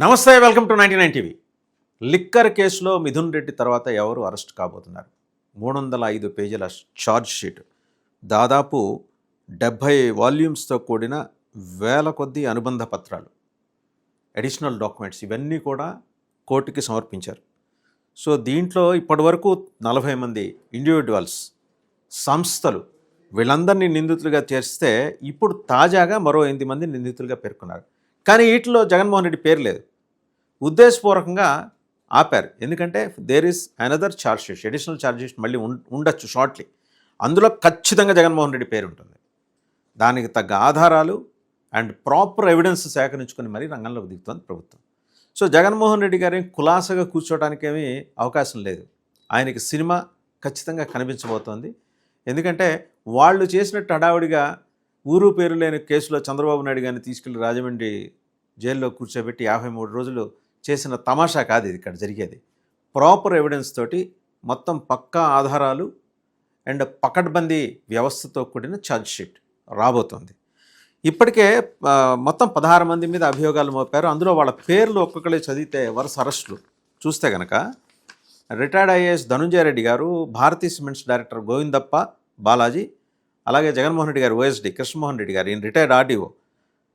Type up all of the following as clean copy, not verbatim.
నమస్తే, welcome to 99 TV. Liquor కేసులో మిథున్ రెడ్డి తర్వాత ఎవరు అరెస్ట్ కాబోతున్నారు? 305 పేజీల ఛార్జ్ షీట్, దాదాపు 70 వాల్యూమ్స్తో కూడిన వేల కొద్దీ అనుబంధ పత్రాలు, అడిషనల్ డాక్యుమెంట్స్ ఇవన్నీ కూడా కోర్టుకి సమర్పించారు. సో దీంట్లో ఇప్పటివరకు 40 మంది ఇండివిజువల్స్, సంస్థలు, వీళ్ళందరినీ నిందితులుగా చేర్స్తే ఇప్పుడు తాజాగా మరో 8 మంది నిందితులుగా పేర్కొన్నారు. కానీ వీటిలో జగన్మోహన్ రెడ్డి పేరు లేదు. ఉద్దేశపూర్వకంగా ఆపారు. ఎందుకంటే there is another charge sheet, additional charge sheet మళ్ళీ ఉండొచ్చు షార్ట్లీ. అందులో ఖచ్చితంగా జగన్మోహన్ రెడ్డి పేరు ఉంటుంది. దానికి తగ్గ ఆధారాలు అండ్ ప్రాపర్ ఎవిడెన్స్ సేకరించుకొని మరీ రంగంలోకి దిగుతుంది ప్రభుత్వం. సో జగన్మోహన్ రెడ్డి గారి కులాసగా కూర్చోవడానికేమీ అవకాశం లేదు. ఆయనకి సినిమా ఖచ్చితంగా కనిపించబోతోంది. ఎందుకంటే వాళ్ళు చేసినట్టు హడావుడిగా ఊరు పేరు లేని కేసులో చంద్రబాబు నాయుడు గారిని తీసుకెళ్లి రాజమండ్రి జైల్లో కూర్చోబెట్టి 53 రోజులు చేసిన తమాషా కాదు ఇది ఇక్కడ జరిగేది. ప్రాపర్ ఎవిడెన్స్ తోటి మొత్తం పక్కా ఆధారాలు అండ్ పకడ్బందీ వ్యవస్థతో కూడిన ఛార్జ్ షీట్ రాబోతోంది. ఇప్పటికే మొత్తం 16 మంది మీద అభియోగాలు మోపారు. అందులో వాళ్ళ పేర్లు ఒక్కొక్కరే చదివితే వరుస అరెస్టులు చూస్తే కనుక రిటైర్డ్ ఐఏఎస్ ధనుంజయ రెడ్డి గారు, భారతీ సిమెంట్స్ డైరెక్టర్ గోవిందప్ప బాలాజీ, అలాగే జగన్మోహన్ రెడ్డి గారు ఓఎస్డి కృష్ణమోహన్ రెడ్డి గారు, ఈయన రిటైర్డ్ ఆర్డీఓ,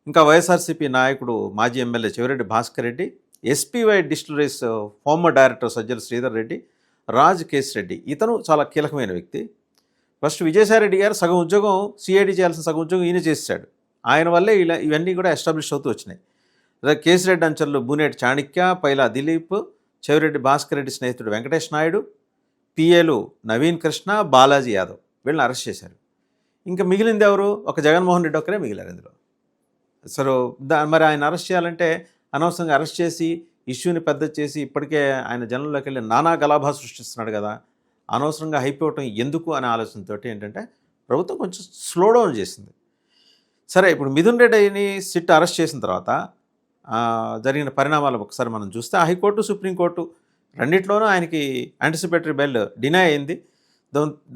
ఇంకా వైఎస్ఆర్సీపీ నాయకుడు మాజీ MLA Chevireddy Bhaskar Reddy, SPY distilleries former director Sajjala Sridhar Reddy, Raj కేస్ రెడ్డి, ఇతను చాలా కీలకమైన వ్యక్తి. ఫస్ట్ విజయసాయిరెడ్డి గారు సగం ఉద్యోగం సిఐడి చేయాల్సిన సగం ఉద్యోగం ఈయన చేశాడు. ఆయన వల్లే ఇవన్నీ కూడా ఎస్టాబ్లిష్ అవుతూ వచ్చినాయి. కేసిరెడ్డి అంచర్లు బూనేటి చాణిక్య, పైలా దిలీప్, చెవిరెడ్డి భాస్కర్ రెడ్డి స్నేహితుడు వెంకటేష్ నాయుడు, పిఏలు నవీన్ కృష్ణ, బాలాజీ యాదవ్, వీళ్ళని అరెస్ట్ చేశారు. ఇంకా మిగిలింది ఎవరు? ఒక జగన్మోహన్ రెడ్డి ఒక్కరే మిగిలారు ఇందులో. సో మరి ఆయన అరెస్ట్ చేయాలంటే అనవసరంగా అరెస్ట్ చేసి ఇష్యూని పెద్ద చేసి ఇప్పటికే ఆయన జనంలోకి వెళ్ళి నానా గలాభా సృష్టిస్తున్నాడు కదా, అనవసరంగా అయిపోవటం ఎందుకు అనే ఆలోచనతో ఏంటంటే ప్రభుత్వం కొంచెం స్లో డౌన్ చేసింది. సరే, ఇప్పుడు మిథున్ రెడ్డిని సిట్ అరెస్ట్ చేసిన తర్వాత జరిగిన పరిణామాలు ఒకసారి మనం చూస్తే హైకోర్టు, సుప్రీంకోర్టు రెండిట్లోనూ ఆయనకి యాంటిసిపేటరీ బెయిల్ డినై అయింది.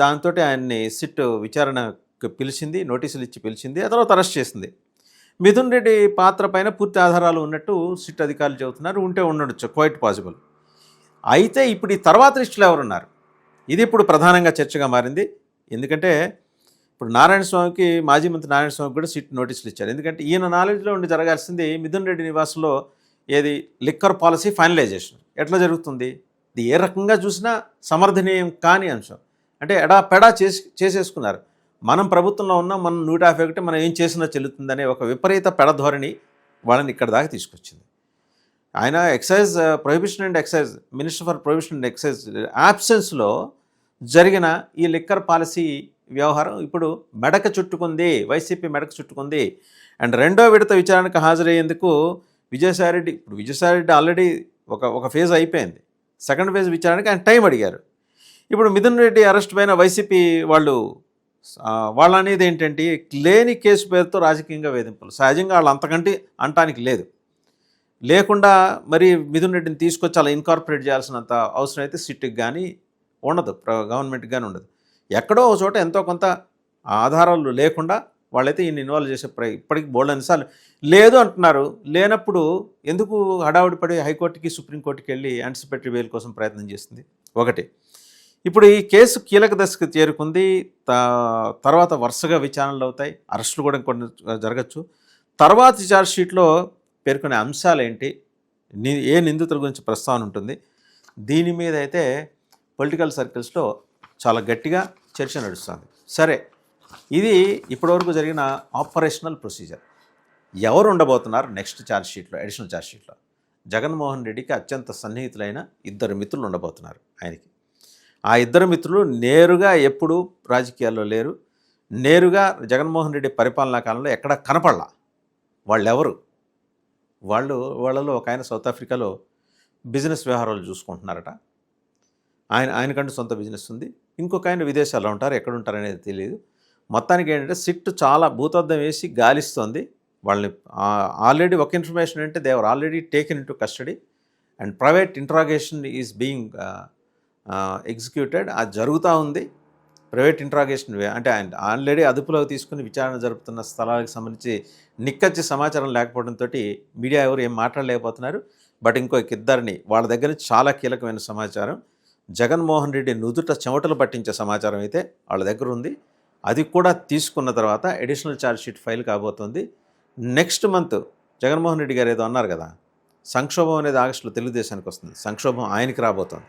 దాంతో ఆయన్ని సిట్ విచారణకు పిలిచింది, నోటీసులు ఇచ్చి పిలిచింది, ఆ తర్వాత అరెస్ట్ చేసింది. మిథున్ రెడ్డి పాత్ర పైన పూర్తి ఆధారాలు ఉన్నట్టు సిట్ అధికారులు చెబుతున్నారు. ఉంటే ఉండొచ్చు, క్వైట్ పాసిబుల్. అయితే ఇప్పుడు ఈ తర్వాత లిస్టులో ఎవరున్నారు, ఇది ఇప్పుడు ప్రధానంగా చర్చగా మారింది. ఎందుకంటే ఇప్పుడు నారాయణ స్వామికి, మాజీ మంత్రి నారాయణ స్వామికి కూడా సిట్ నోటీసులు ఇచ్చారు. ఎందుకంటే ఈయన నాలెడ్జ్లో ఉండి జరగాల్సింది మిథున్ రెడ్డి నివాసంలో ఏది లిక్కర్ పాలసీ ఫైనలైజేషన్ ఎట్లా జరుగుతుంది, ఇది ఏ రకంగా చూసినా సమర్థనీయం కాని అంశం. అంటే ఎడాపెడా చేసేసుకున్నారు. మనం ప్రభుత్వంలో ఉన్నాం, మనం 151 మనం ఏం చేసినా చెల్లుతుందనే ఒక విపరీత పెడధోరణి వాళ్ళని ఇక్కడ దాకా తీసుకొచ్చింది. ఆయన excise prohibition and excise minister for prohibition and excise యాబ్సెన్స్లో జరిగిన ఈ లిక్కర్ పాలసీ వ్యవహారం ఇప్పుడు మెడక చుట్టుకుంది, వైసీపీ మెడక చుట్టుకుంది. అండ్ రెండో విడత విచారణకు హాజరయ్యేందుకు విజయసాయిరెడ్డి ఆల్రెడీ ఒక ఫేజ్ అయిపోయింది. సెకండ్ ఫేజ్ విచారణకి ఆయన టైం అడిగారు. ఇప్పుడు మిథున్ రెడ్డి అరెస్ట్ పైన వైసీపీ వాళ్ళు అనేది ఏంటంటే లేని కేసు పేరుతో రాజకీయంగా వేధింపులు. సహజంగా వాళ్ళు అంతకంటే అంటానికి లేకుండా మరి మిథున్ రెడ్డిని తీసుకొచ్చి అలా ఇన్కార్పొరేట్ చేయాల్సినంత అవసరం అయితే సిట్కి కానీ ఉండదు, గవర్నమెంట్కి కానీ ఉండదు. ఎక్కడో ఒక చోట ఎంతో కొంత ఆధారాలు లేకుండా వాళ్ళైతే ఈయన ఇన్వాల్వ్ చేసే ఇప్పటికి బోల్డ్ అన్నిసార్లు లేదు అంటున్నారు. లేనప్పుడు ఎందుకు హడావుడి పడి హైకోర్టుకి, సుప్రీంకోర్టుకి వెళ్ళి యాంటిసిపేటరీ బెయిల్ కోసం ప్రయత్నం చేస్తుంది? ఒకటి. ఇప్పుడు ఈ కేసు కీలక దశకు చేరుకుంది. తర్వాత వరుసగా విచారణలు అవుతాయి, అరెస్టులు కూడా కొన్ని జరగచ్చు. తర్వాత ఛార్జ్ షీట్లో పేర్కొనే అంశాలు ఏంటి, ఏ నిందితుల గురించి ప్రస్తావన ఉంటుంది, దీని మీద అయితే పొలిటికల్ సర్కిల్స్లో చాలా గట్టిగా చర్చ నడుస్తుంది. సరే, ఇది ఇప్పటివరకు జరిగిన ఆపరేషనల్ ప్రొసీజర్. ఎవరు ఉండబోతున్నారు నెక్స్ట్ ఛార్జ్ షీట్లో, అడిషనల్ ఛార్జ్ షీట్లో? జగన్మోహన్ రెడ్డికి అత్యంత సన్నిహితులైన 2 మిత్రులు ఉండబోతున్నారు ఆయనకి. ఆ 2 మిత్రులు నేరుగా ఎప్పుడూ రాజకీయాల్లో లేరు, నేరుగా జగన్మోహన్ రెడ్డి పరిపాలనా కాలంలో ఎక్కడ కనపడలా. వాళ్ళెవరు? వాళ్ళలో ఒక ఆయన సౌత్ ఆఫ్రికాలో బిజినెస్ వ్యవహారాలు చూసుకుంటున్నారట. ఆయనకంటూ సొంత బిజినెస్ ఉంది. ఇంకొక ఆయన విదేశాల్లో ఉంటారు, ఎక్కడ ఉంటారనేది తెలియదు. మొత్తానికి ఏంటంటే సిట్ చాలా భూతద్దం వేసి గాలిస్తోంది వాళ్ళని. ఆల్రెడీ ఒక ఇన్ఫర్మేషన్ అంటే they are already taken in to custody and private interrogation is being executed. అది జరుగుతూ ఉంది. ప్రైవేట్ ఇంట్రాగేషన్ అంటే ఆయన ఆల్రెడీ అదుపులోకి తీసుకుని విచారణ జరుపుతున్న స్థలాలకు సంబంధించి నిక్కచ్చి సమాచారం లేకపోవడంతో మీడియా ఎవరు ఏం మాట్లాడలేకపోతున్నారు. బట్ ఇద్దరిని వాళ్ళ దగ్గర నుంచి చాలా కీలకమైన సమాచారం, జగన్మోహన్ రెడ్డి నుదుట చెమటలు పట్టించే సమాచారం అయితే వాళ్ళ దగ్గర ఉంది. అది కూడా తీసుకున్న తర్వాత అడిషనల్ ఛార్జ్ షీట్ ఫైల్ కాబోతుంది. నెక్స్ట్ మంత్ జగన్మోహన్ రెడ్డి గారు ఏదో అన్నారు కదా, సంక్షోభం అనేది ఆగస్టులో తెలుగుదేశానికి వస్తుంది, సంక్షోభం ఆయనకి రాబోతోంది.